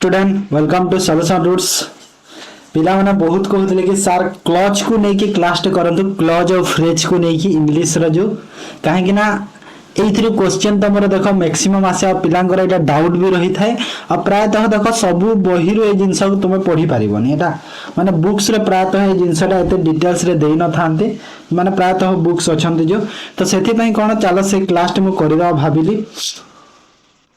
Student welcome to solution roots पिला माने बहुत कहते कि सर क्लच को लेकिन क्लास टे करंतु क्लच और फ्रेज को लेकिन इंग्लिश रो जो काहे ना एइथिरो क्वेश्चन तमर देखो मैक्सिमम आसे पिलांकर एटा डाउट भी रही थाए और प्रायतः देखो सब बही रो ए जिंस को तुम पढ़ी पारिबनी एटा माने बुक्स रे प्रायतः ए जिंसटा एते डिटेल्स रे देई न थांते माने प्रायतः बुक्स अछंती जो तो सेथि पई कोन चलो से क्लास टे मु करिबा भाबिली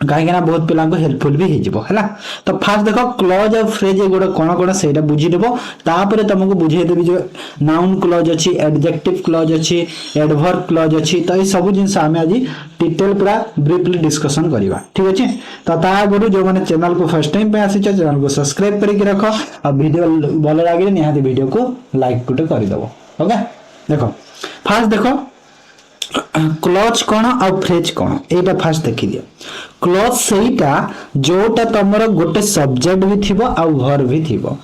कहीं बहुत पिला हेल्पफुल भी है तो फास्ट देख क्लज और फ्रेज एगुड़ा कौन कौन से बुझीदेव तापर तुमको बुझेदेवी जो नाउन क्लज अच्छी एडजेक्टिव क्लज अच्छी एडवर्ब क्लज अच्छी तो ये सब जिन आम आज डिटेल पूरा ब्रीफली डिस्कसन करवा ठीक अच्छे तो आगु जो मैंने चैनल को फर्स्ट टाइम पे आसी चैनल को सब्सक्राइब करके रख और वीडियो भल लगे निहाती वीडियो को लाइक गोटे करदेव ओके देखो फास्ट देखो क्लच कौन और फ्रेज कौन एटा फास्ट देखि दियो क्लच सेटा जोटा तमरो गोटे सब्जेक्ट भी थिबो आ वर्ब भी थिबो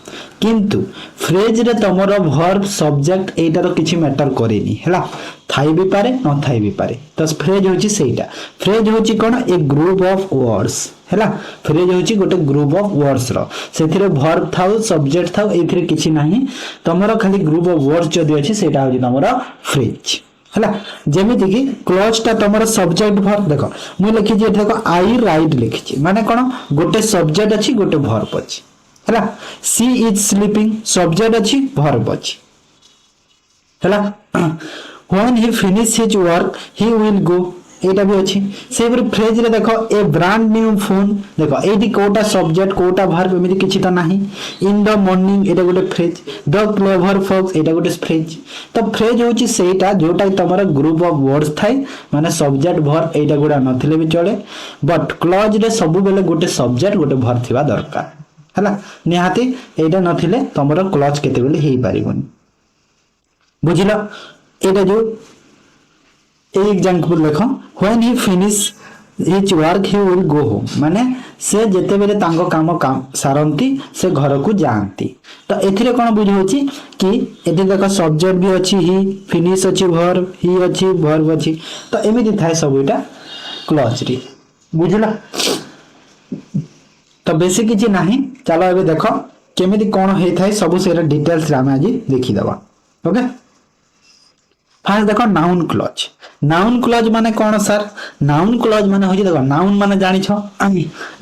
किंतु फ्रेज रे तमरो वर्ब सब्जेक्ट एटा तो किछि मैटर करेनी हैला थाई भी पारे न थाई भी पारे तो फ्रेज होची सेटा फ्रेज होची कोन ए ग्रुप ऑफ वर्ड्स हैला फ्रेज होची गोटे ग्रुप ऑफ वर्ड्स रो सेथिरे वर्ब थाउ सब्जेक्ट थाउ एथिरे किछि नाही तमरो खाली ग्रुप ऑफ वर्ड्स जदी अछि सेटा होची तमरो फ्रेज है जमीती कि क्लच टा तुम सब्जेक्ट वर्ब देख मुझे लिखी देख आई राइट लिखी माने कौन गोटे सब्जेक्ट अच्छी गोटे वर्ब अच्छी है सी इज स्लीपिंग सब्जेक्ट अच्छी वर्ब अच्छी है when he finish his work he will go एटा भी अच्छी से फ्रेज रे देखो ए ब्रांड न्यू फोन देखो एटी कोटा सब्जेक्ट कोटा वर्ब एमिति किछि त नाही इन द मॉर्निंग एटा गोटे फ्रेज द क्लेवर फॉक्स एटा गोटे फ्रेज तो फ्रेज होची सेटा जोटा तमरा ग्रुप ऑफ वर्ड्स थाई माने सब्जेक्ट वर्ब एटा गोडा नथिले भी चले बट क्लज रे सब बेले गोटे सब्जेक्ट गोटे वर्ब थिबा दरकार हला निहाती एटा नथिले तमरा क्लज केते बेले हेई पारिबनी बुझिला एटा जो एग्जांपल देखो when he finish his work he will go home माने से जेते बेले तांको काम सारंती से घर को जानती तो एथिरे कोन बुझ होची कि एथे देखो सब्जेक्ट भी अछि ही फिनिश अछि वर्ब ही अछि वर्ब अछि तो एमिति थाय सब एटा क्लज रे बुझला तो बेसिक किछि नाही चलो एबे देखो केमिति कोन हेइ थाय सब सेरा डिटेल्स रे हम आज देखि दबा ओके फास्ट देखो नाउन क्लज माने कौन सर नाउन क्लज माने होची देखो नाउन माने जानि छ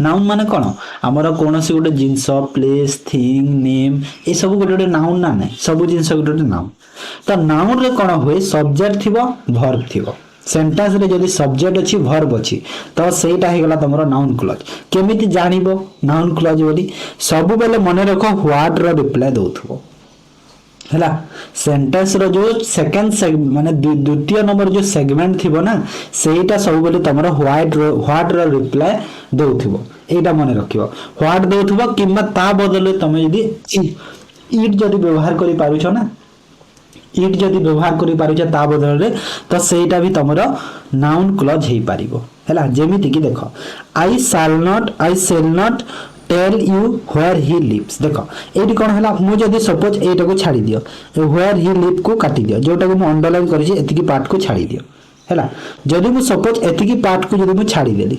नाउन माने कौन हमर कोनोसी गोटे जिंस प्लेस थिंग नेम ए सब गोटे नाउन ना नै सब जिंस गोटे नाउन तो नाउन रे कौन होय सब्जेक्ट थिबो वर्ब थिबो सेंटेंस रे जदी सब्जेक्ट अछि वर्ब अछि तो सेटा हे गला तमरो नाउन क्लज केमिति जानिबो नाउन क्लज बोली सब बेले मने रखो व्हाट रो रिप्लाई दोथबो हैला सेंटेंस रो जो सेकंड माने द्वितीय नंबर जो सेगमेंट थिबो ना सेटा सब बेले तमरो व्हाट रो रिप्लाई दोथिबो एटा मने रखिबो व्हाट दोथिबो किम्बा ता बदले तमे यदि इट जदी व्यवहार करि पारुछो ना इट जदी व्यवहार करि पारुछो ता बदले तो सेटा भी तमरो नाउन क्लज हेई पारिबो हैला जेमिति कि देखो I shall not tell you where he lives देखो एटी कोन हला मु जदी सपोज एटा को छाडी दियो व्हेयर ही लिव को काटी दियो जोटा को मु अंडरलाइन करि जे एतिकी पार्ट को छाडी दियो हैला जदी मु सपोज एतिकी पार्ट को जदी मु छाडी देली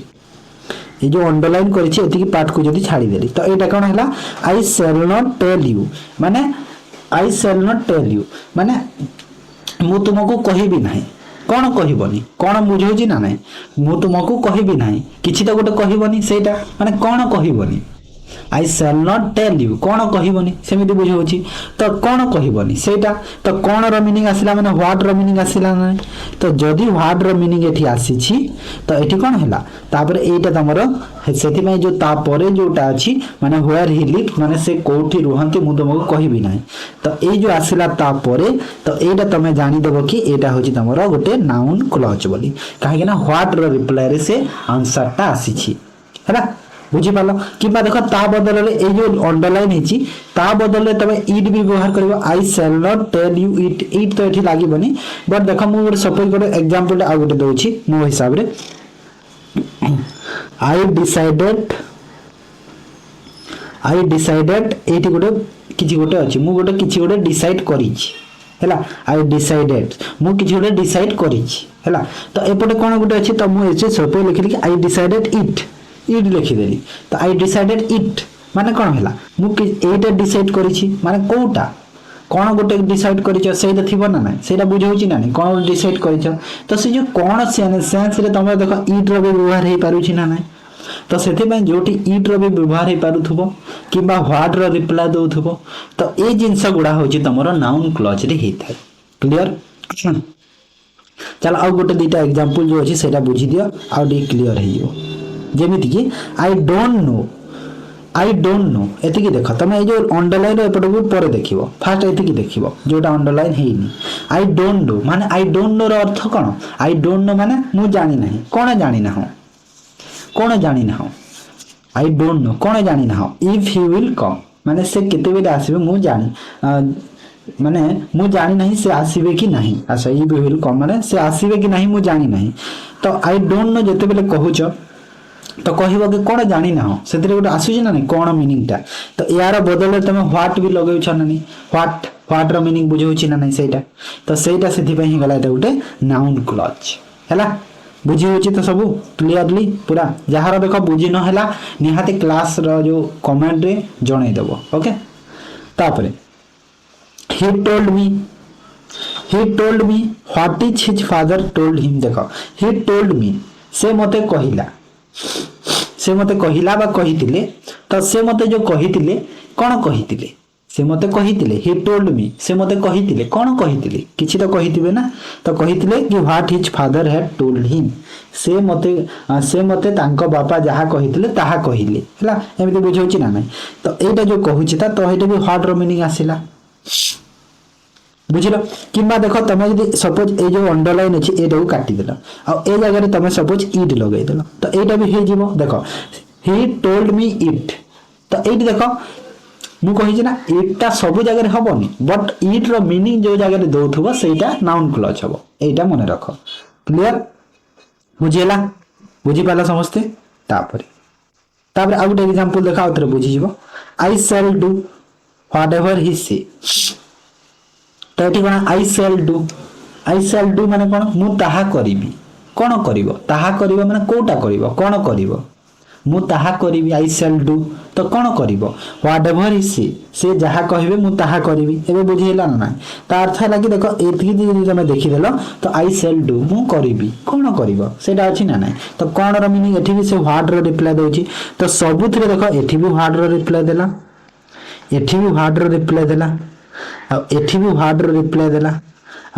ए जो अंडरलाइन करि जे एतिकी पार्ट को जदी छाडी देली तो एटा कोन हला आई शैल नॉट टेल यू माने आई शैल नॉट टेल यू माने मु तुमको कहिबी नाही कौन कहबनी कौन बुझौची ना नहीं मु तुमको कहबी नाही किछि तो गोटे कहबनी सेटा माने कौन कहबनी आई शैल नॉट टेल यू कौन कहबनी सेमिति बुझौची तो कौन कहबनी सेटा तो कौन रो मीनिंग आसिला माने व्हाट रो मीनिंग आसिला नाही तो जदी व्हाट रो मीनिंग एठी आसी छी तो एठी कोन हैला तापर एटा तमरो सेति में जो तापरे जोटा अछि माने वेयर ही लिव माने से कोठी रुहंती मु तुमको कहबी नाही तो ए जो आसिला तापरे तो एटा तमे जानि देबो कि एटा होची तमरो गोटे नाउन क्लज बोली काहे कि ना व्हाट रो रिप्लाई रे से आंसर ता आसी छी हैला बुझी पालो किबा देखो ता बदल रे ए जो अंडरलाइन हिची ता बदल रे तमे इट भी व्यवहार करबो I shall not tell you it तो एठी लागि बनी बट देखो मु गोटे सपोज गोटे एग्जांपल आ गोटे दोछि मो हिसाब रे आई डिसाइडेड एठी गोटे किछि गोटे अछि मु गोटे किछि गोटे डिसाइड करिछि हैला आई डिसाइडेड मु किछि गोटे डिसाइड करिछि हैला तो एपटे कोन गोटे अछि तो मु एसे सपोज लिखि आई डिसाइडेड इट लिखिदेली तो आई डिसाइडेड इट माने कौन है मु एटा डिसाइड करिछि माने कोटा कौन गोटे डिसाइड करिछ सेटा थिबो ना नाही सेटा बुझौछि ना नाही कौन डिसाइड करिछ तो से जो कौन सेंस रे तमे देखो इट रो भी व्यवहार हे पारुछि ना नाही तो सेथि में जोटी इट रो भी व्यवहार हे पारुथबो किबा व्हाट रो रिप्लाई दउथबो तो ए जिंस गुडा होछि तमरो नाउन क्लॉज रे हेथाय क्लियर चल आ गोटे दीटा एग्जांपल जो अछि सेटा बुझी दियो आ डी क्लियर हेइयो जेमिति कि आई डोंट नो एतिकी देख तमे जो अंडरलाइन एपट को पर देखिबो फास्ट एतिकी देखिबो जोटा अंडरलाइन हेइनी आई डोंट नो माने आई डोंट नो रो अर्थ कोन आई डोंट नो माने मु जानि नाही कोन जानि ना हो आई डोंट नो कोन जानि ना हो इफ ही विल कम माने से केते बेले आसीबे मु जानि माने मु जानि नाही से आसीबे कि नाही अच्छा ई विल कम माने से आसीबे कि नाही मु जानि नाही तो आई डोंट नो जते बेले कहूछ तो कहबो कि कोन जानि ना हो सेतरे गोटे आसुछि ना नहीं कोन मीनिंग ता तो यार बदले तमे व्हाट भी लगेउ छ ना नहीं व्हाट रो मीनिंग बुझौछि ना नहीं सेटा तो सेटा सेथि पई ही गला एटा गोटे नाउन क्लॉज हैला बुझी होछि तो सब क्लियरली पूरा जहार देखो बुझी न हैला निहाते क्लास रो जो कमेंट रे जणै देबो ओके तापरे he told me what is his father told him देखो he told me से मते कहिला बा कहितिले तो से मते जो कहितिले कोन कहितिले से मते कहितिले he told me से मते कहितिले कोन कहितिले किछि तो कहितिबे ना तो कहितिले कि what his father had told him से मते तांको बापा जहा कहितिले ताहा कहिले हला एमिति बुझौछि ना नाही तो एटा जो कहूछि ता तो एटा भी व्हाट रो मीनिंग आसिला बुझिलो किबा देखो तमे यदि सपोज ए जो अंडरलाइन अछि एटा को काटी देलो आ ए जगह रे तमे सपोज इट लगै देलो तो एटा भी हे जीवो देखो ही टोल्ड मी इट तो एट देखो मु कहि ना इटा सब जगह रे हबोनी बट इट रो मीनिंग जो जगह रे दोथबो सेटा नाउन क्लॉज हबो एटा मने रखो क्लियर बुझिला बुझि पाला समझते तापर आ गुटे एग्जांपल देखा उतरे बुझि जीवो आई शैल डू व्हाटएवर ही से तो एठी कोन आई शैल डू माने कोन मु ताहा करिवि कोन करिवो ताहा करिवो माने कोटा करिवो कोन करिवो मु ताहा करिवि आई शैल डू तो कोन करिवो व्हाटएवर ही से जहा कहिबे मु ताहा करिवि एबे बुझिला ना ता अर्थ है कि देखो एथि जे तमे देखि देलो तो आई शैल डू मु करिवि कोन करिवो सेटा अछि ना तो कोन रो मीनिंग एथि भी से व्हाट रो रिप्लाई दोछि तो सबुथरे देखो एथि भी व्हाट रो रिप्लाई देला एथि भी व्हाट रो रिप्लाई देला आ एठी भी व्हाट रो रिप्लाई देला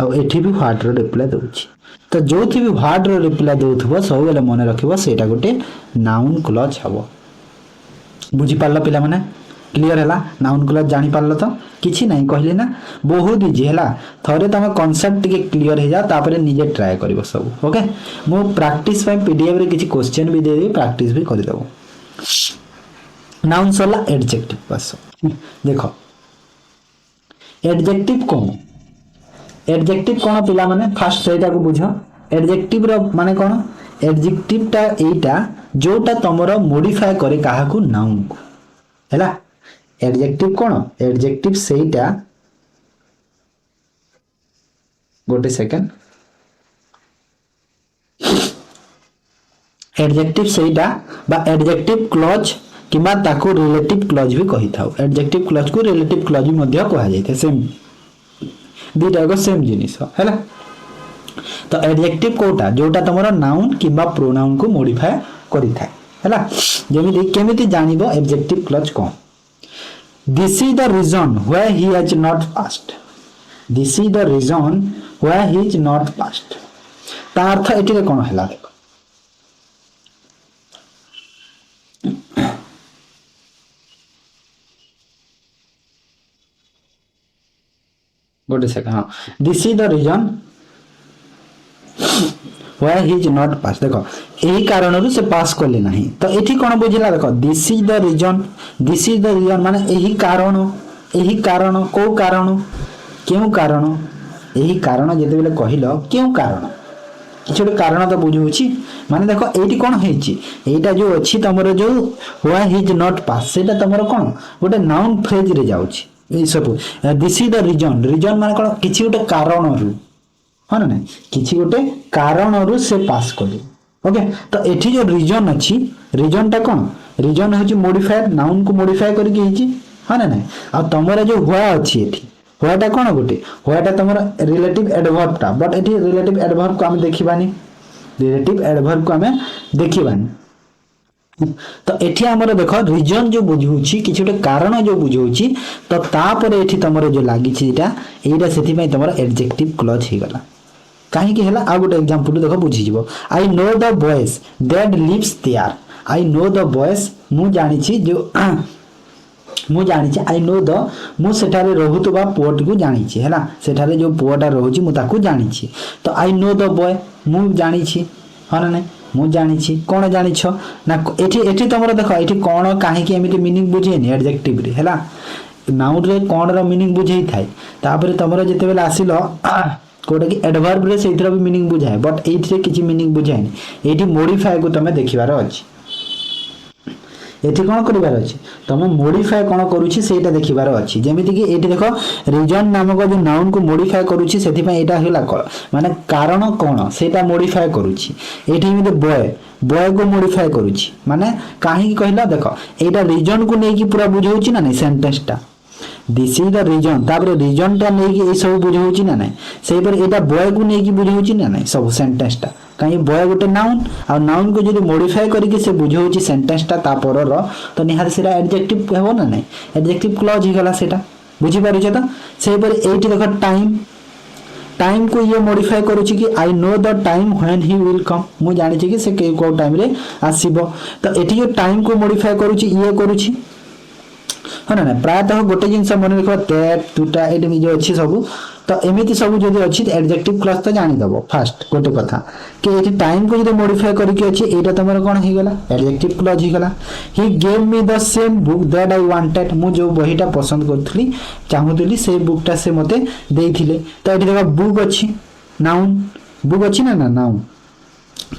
आ एठी भी व्हाट रो रिप्लाई दोछि तो जोथि भी व्हाट रो रिप्लाई दोथबो सब बेले मने रखिबो सेटा गोटे नाउन क्लॉज हबो बुझि पाल्ला पिला माने क्लियर हैला नाउन क्लॉज जानि पाल्ला तो किछि नै कहले ना बहुत इजी हैला थरे तमे कांसेप्ट के क्लियर हे जा तापरे निजे ट्राई करिवो सब ओके मु प्रैक्टिस पय पीडीएफ रे किछि क्वेश्चन भी दे देबी प्रैक्टिस भी करि देबो नाउन सला एडजेक्टिव बस देखो एडजेक्टिव कोन पिला माने फर्स्ट सेटा को बुझो एडजेक्टिव रो माने कोन एडजेक्टिव ता एटा जोटा तमरो मॉडिफाई करे काहा को नाउन को हैला एडजेक्टिव कोन एडजेक्टिव सेटा गोटे सेकंड एडजेक्टिव सेटा बा एडजेक्टिव क्लॉज किबा ताको रिलेटिव क्लॉज भी कहि थाउ एडजेक्टिव क्लॉज को रिलेटिव क्लॉज भी मध्य कहा जायते सेम दीटा को सेम जिनिस हैला तो एडजेक्टिव कोटा जोटा तमरो नाउन किबा प्रोनाउन को मॉडिफाई करि थाए हैला जेमिति केमिति जानिबो एडजेक्टिव क्लॉज कोन this is the reason why he has not passed this is the reason why he is not passed ता अर्थ एटिरे कोन हैला देखो गोटे सेकंड हाँ this is the reason why he is not pass देखो एही कारणरू से पास करले नाही तो एठी कोन बुझिला देखो दिस इज द रीजन माने एही कारण को कारण केउ कारण एही कारण जेते बेले कहिलो केउ कारण किछ कारण तो बुझुछि माने देखो एठी कोन हेछि एटा जो अछि तमरो जो व्हाई ही इज नॉट पास सेटा तमरो कोन गोटे नाउन फ्रेज रे जाउछि ए सब दिस इज द रीजन माने कोन किछि गोटे कारणरू हां ना किछि गोटे कारणरू से पास करले ओके तो एठी जो रीजन अछि रीजन ता कोन रिजन हूँ मोडिफायर नाउन को मोडिफाई करके हाँ ना ना आ तुम जो हुआ अच्छी एठी हुआटा कौन गोटे हुआटा तुम रिलेटिव एडवर्बटा बट ये रिलेटिव एडवर्ब को आम देखिबानी रिलेटिव एडवर्ब को आम देखिबानी तो एठी हमर देख रिजन जो बुझौछि किछि गोटे कारण जो बुझौछि तो तापर एठी तमरो जो लागि छि एटा सेति पई तमरो एडजेक्टिव क्लॉज हे गला काहे कि हला आ गोटे एग्जांपल देखो बुझी जिवो I know the boys that lives there I know the boys मु जानि छि जो मु जानि छि आई नो द मु सेठारे रहुतबा पुअट को जानि छि हला सेठारे जो पुअटा रहउछि मु ताको जानि छि तो आई नो द बॉय मु जानि छि हा ना मु जानि छि कोन जानि छ ना एठी एठी तमरो देखो एठी कोन काहे कि एमिति मीनिंग बुझेनी एडजेक्टिव रे हला नाउन रे कोन रो मीनिंग बुझेई थाई तापर तमरो जेते बेला आसिलो कोटा कि एडवर्ब रे सेइथरा भी मीनिंग बुझाए बट एठी रे किछि मीनिंग बुझाएनी एठी मॉडिफाई को तमे देखिबार अछि एठी कोन करिबार अछि तमे मॉडिफाई कोन करूछि सेटा देखिबार अछि जेमिति कि एठी देखो रीजन नामक जो नाउन को मॉडिफाई करूछि सेति पय एटा होला माने कारण कोन सेटा मॉडिफाई करूछि एठी में बॉय बॉय को मॉडिफाई करूछि माने काहे कि कहला देखो एटा रीजन को नै कि पूरा बुझौछि ना नै सेंटेंस टा दिस इज द रीजन तापर रीजन टा नै कि ए सब बुझौछि ना नै सेहि पर एटा बॉय को नै कि बुझौछि ना नै सब सेंटेंस टा कहीं बॉय गोटे नाउन आ नाउन को जब मॉडिफाई करके से बुझौछि सेंटेंस टा तापर रो तो निहार सेटा एडजेक्टिव हेबो ना नै एडजेक्टिव क्लॉज ही गला सेटा बुझी पारुछ त सेहि पर एठी देखो टाइम टाइम को ये मॉडिफाई करूछि कि आई know the time when he will come मु जानि छि कि से को टाइम रे आसीबो तो एठी जो टाइम को मॉडिफाई करूछि ये करूछि हाँ ना प्रायतः गोटे जिनस मन रख दैट दुटा एटी जो अच्छी सब तो एमती सब जो अच्छी एडजेक्टिव क्लॉज तो जानीदेव फास्ट गोटे कथा कि ये टाइम को जो मॉडिफाई करके अच्छी एटा तुम कौन हो गला एडजेक्टिव क्लॉज हो गला he gave me the same book that I wanted मु जो बहीटा पसंद करथली चाहूली से बुकटा से मते देइथिले तो एटी देखो बुक अच्छी नाउन बुक अच्छी ना ना नाउन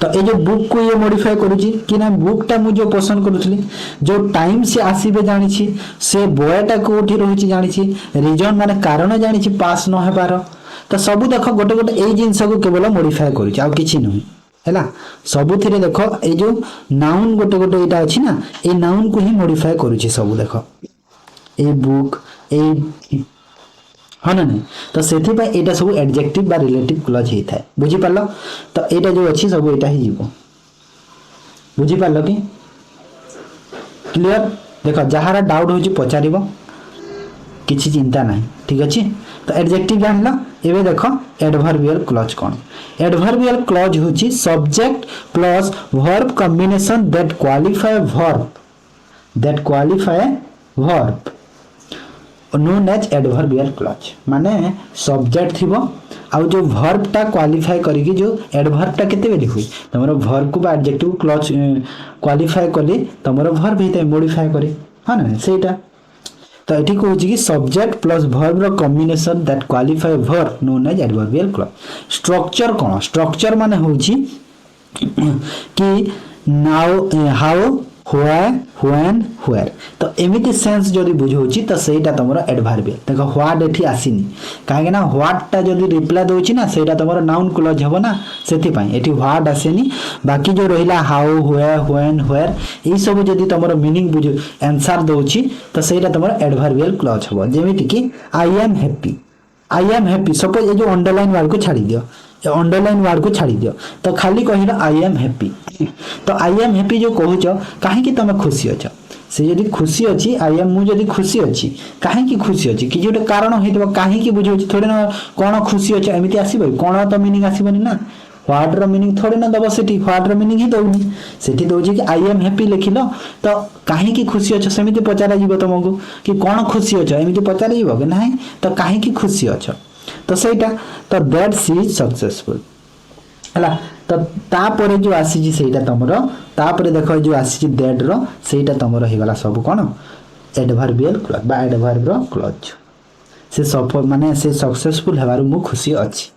तो ये जो बुक को ये मॉडिफाई करूची कि ना बुकटा मु जो पसंद करूथली जो टाइम से आसीबे जानि छी से बॉयटा कोठी रहुची जानि छी रीजन माने कारण जानि छी पास न हेबार तो सब देखो गोटे गोटे ए जिंस को केवल मॉडिफाई करूची आ किछि नहि हैला सबुथिरे देखो ए जो नाउन गोटे गोटे एटा अछि ना ए नाउन को ही मॉडिफाई करूची सब देखो ए बुक ए हाँ ना नहीं तो सेथि पय एटा सब एडजेक्टिव बा रिलेटिव क्लॉज हे थाए बुझी पालो तो एटा जो अछि सब एटा ही जीवो बुझी पालो कि क्लियर देखो जहारा डाउट होची पचारिबो किछि चिंता नाही ठीक अछि तो एडजेक्टिव जानलो एबे देखो एडवर्बियल क्लॉज कोन एडवर्बियल क्लॉज होची subject plus verb combination that qualify verb known as adverbial clause माने सब्जेक्ट थिबो आ जो वर्ब टा क्वालिफाई करिकि जो एडवर्ब टा केते बेली हुई तमरो वर्ब को बा एडजेक्टिव क्लॉज क्वालिफाई करले तमरो वर्ब हेते मॉडिफाई करे हां ना सेटा तो एठी कहूची कि सब्जेक्ट प्लस वर्ब रो combination that qualify verb known as adverbial clause structure कोन स्ट्रक्चर माने होची कि now how why when where तो एमिति सेंस जदी बुझौची तो सेटा तमरो एडवर्बियल देखो व्हाट एठी आसीनी काहे ना व्हाट टा जदी रिप्लाई दोची ना सेटा तमरो नाउन क्लॉज हेबो ना सेति पई एठी व्हाट आसेनी बाकी जो रहिला हाउ वेयर व्हेन वेयर ई सब जदी तमरो मीनिंग बुझ आंसर दोची तो सेटा तमरो एडवर्बियल क्लॉज हेबो जेमिति कि आई एम हैप्पी सपोज ए जो अंडरलाइन वर्ड को छाड़ी दियो ये अंडरलाइन वर्ड को छाड़ी दियो तो खाली कहिला आई एम हैप्पी तो आई एम हैप्पी जो कहूच काहे कि तमे खुशी अछ से यदि खुशी अछि आई एम मु यदि खुशी अछि काहे कि खुशी अछि कि जोटे कारण हेतबो काहे कि बुझौछि थोड़े ना कोन खुशी अछि एमिति आसीबो कोन तो मीनिंग आसीबनी ना व्हाट रो मीनिंग थोड़े ना दबो सेठी व्हाट रो मीनिंग ही दउनी सेठी दउछि कि आई एम हैप्पी लिखिलो तो काहे कि खुशी अछ सेमिति पचारा जीवो तमको कि कोन खुशी अछ एमिति पचारा जीवो कि नाही तो काहे कि खुशी अछ तो सेटा तो दैट सी इज सक्सेसफुल हला तो तापर जो आसी सेटा तमरो तापर देखो जो आसी दैट रो सेटा तमरो हे गला सब कोन एडवर्बियल क्लॉज बा एडवर्ब रो क्लॉज से सफल माने से सक्सेसफुल हेबार मु खुशी अछि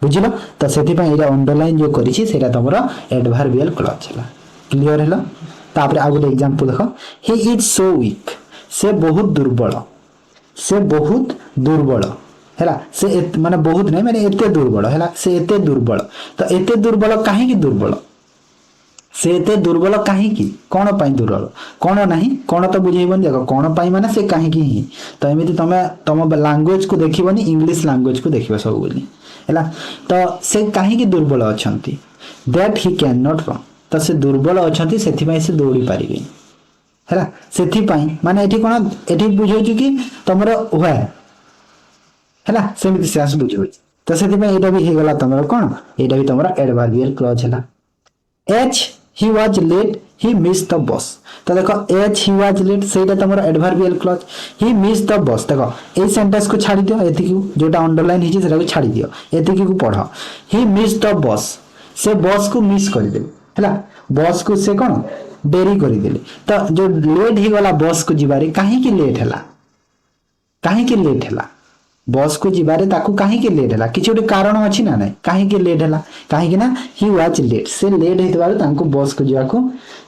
बुझिलो तो सेति पय एरा अंडरलाइन जो करी छी सेटा तमरो एडवर्बियल क्लॉज हला क्लियर हला तापर आ गुड एग्जांपल देखो ही इज सो वीक से बहुत दुर्बल हैला से माने बहुत नहीं माने एते दुर्बल हैला से एते दुर्बल तो एते दुर्बल काहे कि दुर्बल से एते दुर्बल कहीं कौन पाई दुर्बल कौन नहीं कौन तो बुझेबन देख कौन पाई माने से कहीं ही तो एमती तुम तुम लैंग्वेज को देखबनी इंग्लिश लैंग्वेज को देख सब बोली है तो से कहीं दुर्बल अच्छा that he can not run तो से दुर्बल अच्छा से दौड़ी पारे है माने एठी कौन एठी बुझे कि तुम हुए है सेमती से बुझे तो से भी होगला तुम कौन यहाँ भी तुम एडवर्बियल क्लॉज है H he was late he missed the bus तो देखो एच he was late सेटा तुमरो adverbial clause he missed the bus देखो ए सेंटेंस को छाड़ी दियो एति की जोटा अंडरलाइन हिची सेटा को छाड़ी दियो एति की को पढ़ो he missed the bus से बस को मिस कर देले हैला बस को से कोन देरी कर देले तो जो लेट ही वाला बस को जिबारे काहे की लेट हैला काहे की लेट हैला बस को जिबारे ताकू काहे के लेट हैला किछ ओटे कारण अछि ना नै काहे के लेट हैला काहे कि ना ही वाज लेट से लेट हेतबार तांको बस को जियाको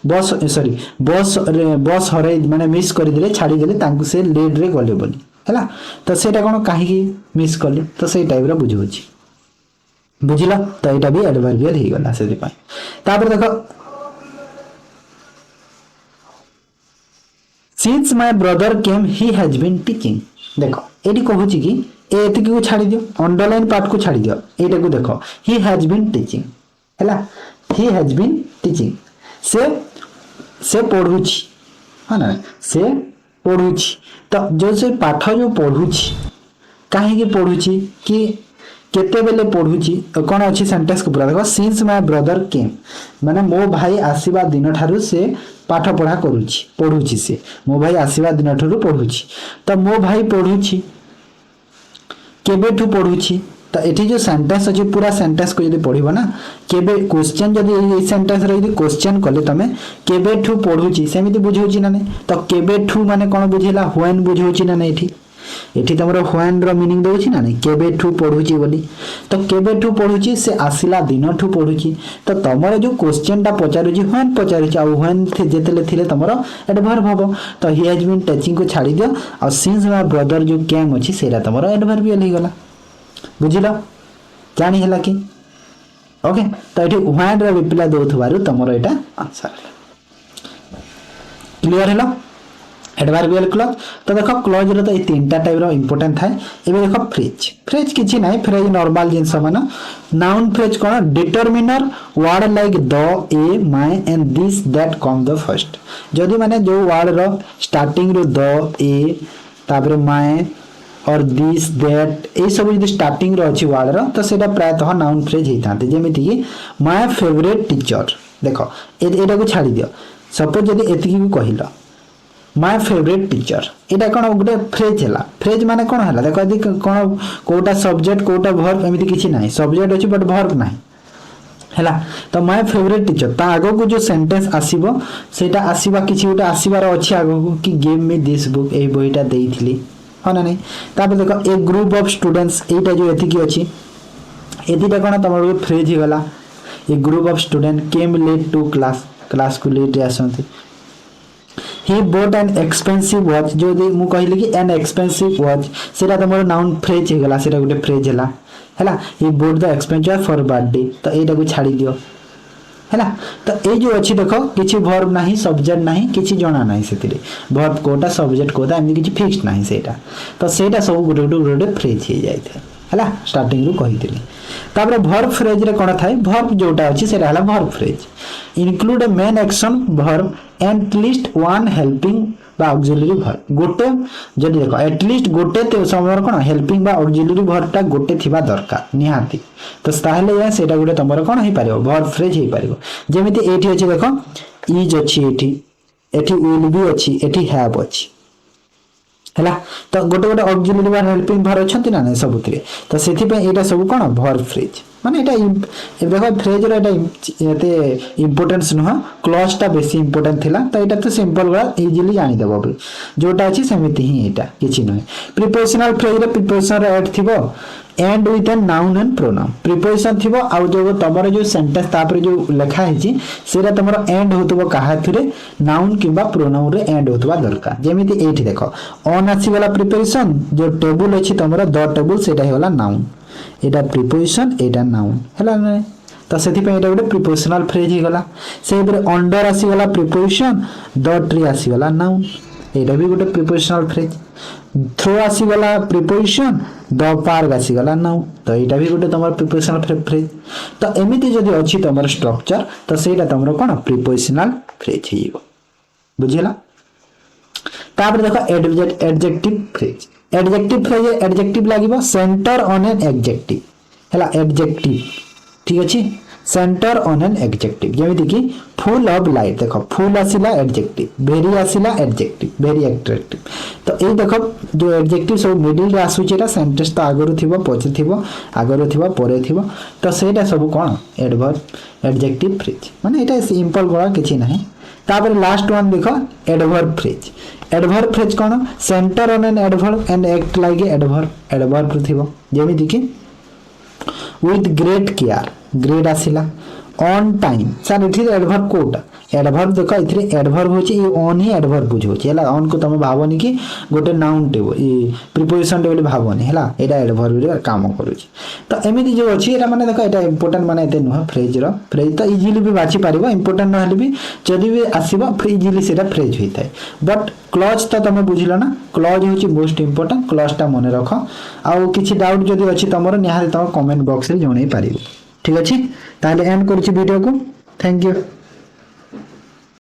बस सॉरी बस हरे माने मिस कर दिले छाडी दिले तांको से लेट रे गले बोली हैला तो सेटा कोन काहे की मिस करले तो सेई टाइप रा बुझोछि बुझिला तो एटा भी एडवर्बियल हे गला सेति पय तापर देखो since my brother came he has been teaching देखो एटी कहूँ कि एति को छाड़ी दियो अंडरलाइन पार्ट को छाड़ी दियो एटा को देखो ही हैज बीन टीचिंग हैला ही हैज बीन टीचिंग से पढ़ुछि हां ना से पढ़ुछि तो जो से पाठ जो पढ़ुछि काहे की पढ़ुछि कि केते बेले पढ़ुछि कोन अछि सेंटेंस को पूरा देखो सिंस माय ब्रदर केम माने मो भाई आसीबा दिन ठारू से पाठ पढ़ा करूछि पढ़ुछि से मो भाई आसीबा दिन ठारू पढ़ुछि तो मो भाई पढ़ुछि केबेठू पढ़ुछि तो एठी जो सेंटेंस अछि पूरा सेंटेंस को यदि पढ़िबो ना केबे क्वेश्चन जदि ए सेंटेंस रे यदि क्वेश्चन कले तमे केबेठू पढ़ुछि सेमिति बुझौछि ना नै तो केबेठू माने कोन बुझेला व्हेन बुझौछि ना नै एठी तमरो व्हेन रो मीनिंग दोछि ना नै केबेठू पढ़ुछि बोली तो केबेठू पढ़ुछि से आसिला दिनठू पढ़ुछि तो तमरो जो क्वेश्चन टा पचारुछि व्हेन पचारुछि आ व्हेन जेतेले थिले तमरो एडवर्ब हबो तो ही हैज बीन टीचिंग को छाडी दियो आ सिंस माय ब्रदर जो केम अछि सेरा तमरो एडवर्बियल हे गला बुझिलो जानि हला कि ओके तो एठी when row reply दोथबारु तमरो Etah answer clear हला एडवर्बियल क्लॉज तो देखो क्लॉज रे तो ए तीनटा टाइप रो इंपोर्टेंट थाए एबे देखो फ्रेज फ्रेज किछि नाही फ्रेज नॉर्मल जिंस माने नाउन फ्रेज कोन determiner word like the a my and this that come the first जदी माने जो वर्ड रो स्टार्टिंग रो द ए तापर माय और दिस दैट ए सब जदी स्टार्टिंग रो अछि वर्ड रो तो सेटा प्रायतः नाउन फ्रेज हेतांते जेमिति कि माय फेवरेट टीचर देखो एटा को छाडी दियो सपोज जदी एतिकी को कहिलो माय फेवरेट टीचर एटा कोन गोटे फ्रेज हैला फ्रेज माने कोन हैला देखो यदि कोन कोटा सब्जेक्ट कोटा वर्ब एमिति किछि नाही सब्जेक्ट अछि बट वर्ब नाही हैला तो माय फेवरेट टीचर ता आगो को जो सेंटेंस आसीबो सेटा आसीबा किछि गोटे आसीबार अछि आगो को कि गिव मी दिस बुक ए बोईटा देइथिली हो ना नहीं तापर देखो ए ग्रुप ऑफ स्टूडेंट्स एटा जो एति की अछि एतिटा कोन तमरो फ्रेज ही गला a group of student came late to class को लेट आसंती he bought an expensive watch जो दे मु कहली कि an expensive watch सेटा तमरो नाउन फ्रेज हे गला सेटा गुटे फ्रेज हैला he bought the expensive for birthday तो एटा को छाडी दियो हैला तो ए जो अछि देखो किछि वर्ब नाही सब्जेक्ट नाही किछि जणा नाही सेतिरे वर्ब कोटा सब्जेक्ट कोटा एमि किछि फिक्स्ड नाही सेटा तो सेटा सब गुटे गुटे फ्रेज हे जायथे हैला स्टार्टिंग रु कहितली तापर वर्ब फ्रेज रे कोन थाय वर्ब जोटा अछि सेटा हला verb phrase include a main action verb at least one helping बा ऑक्सिलरी वर्ब गोटे जदी देखो एट लीस्ट गोटे ते समय कोन हेल्पिंग बा ऑक्सिलरी वर्ब ता गोटे थिबा दरकार निहाती तो ताहले या सेटा गोटे तमरो कोन हे पारिबो वर्ब फ्रेज हे पारिबो जेमिति एठी अछि देखो इज अछि एठी विल बी अछि एठी हैव अछि हैला तो गोटे गोटे ऑक्सिलरी वर्ब हेल्पिंग वर्ब अछंती ना नै सबुतरे तो सेथि पे एटा सब कोन वर्ब फ्रेज माने एटा देखो फ्रेज रे एटा एते इंपोर्टेंस न क्लॉज ता बेसी इंपोर्टेंट थिला तो एटा तो सिंपल वा इजीली जानि देबो जोटा अछि समिति ही एटा किछि नै प्रीपोजिशनल फ्रेज रे प्रीपोजिशन रे ऐड थिबो end with a noun and pronoun preposition थिबो आ जो तमरो जो सेंटेंस तापर जो लिखा है जी सेरा तमरो एंड होतबो काहा थरे नाउन किबा प्रोनाउन रे एंड होतबा दरकार जेमिति एठी देखो ऑन आसी वाला प्रीपोजिशन जो टेबल अछि तमरो द टेबल सेटा हेला नाउन एटा प्रीपोजिशन एटा नाउन हैला नै तो से गोटे प्रिपोजिशनल फ्रेज हो गला से अंडर आसीगला प्रिपोजिशन द ट्री आसीगला नाउन एटा भी गोटे प्रिपोजिशनल फ्रेज थ्रो आसीगला प्रिपोजिशन द पार्क आसीगला नाउन तो एटा भी गोटे तुम प्रिपोजिशनल फ्रेज तो एमिति जदि अछि तुम स्ट्रक्चर तो सेटा तुम कोन प्रिपोजिशनल फ्रेज हो बुझिला तापर देखो एडजेक्टिव फ्रेज एडजेक्टिव लागिबो सेंटर ऑन एन एडजेक्टिव हैला एडजेक्टिव ठीक अछि सेंटर ऑन एन एडजेक्टिव जेमिति कि फुल ऑफ लाइट देखो फुल आसीला एडजेक्टिव वेरी आसीला एडजेक्टिव वेरी एट्रैक्टिव तो ए देखो जो एडजेक्टिव सब मिडिल रे आसु छेटा सेंटेंस तो आगरु थिबो पछे थिबो आगरु थिबो परे थिबो तो सेटा सब कोन एडवर्ब एडजेक्टिव फ्रेज माने एटा सिंपल गोळा किछि नाही तापर लास्ट वन देखो एडवर्ब फ्रेज कोन centre on an adverb and act like adverb थिबो जेमिति कि with great care ग्रेड आसिला ऑन टाइम सर इथि एडवर्ब कोटा एडवर्ब देखो इथि एडवर्ब होची ए ऑन ही एडवर्ब बुझोची हला ऑन को तमे भाबोनी कि गोटे नाउन टेबो ए प्रिपोजिशन टेबो भाबोनी हला एटा एडवर्ब रे काम करूची तो एमिति जो अछि एटा माने देखो एटा इंपोर्टेंट माने एते नुह फ्रेज रो फ्रेज तो इजीली भी बाछि पारिबो इंपोर्टेंट न हले भी जदी भी आसीबो इजीली सेटा फ्रेज होई थाए बट क्लॉज तो तमे बुझिलो ना क्लॉज होची मोस्ट इंपोर्टेंट क्लॉज ता मने रखो आ किछि डाउट जदी अछि तमरो निहारी तम कमेंट बॉक्स रे जणै पारिबो ठीक अछि ताले एंड करूची वीडियो को थैंक यू।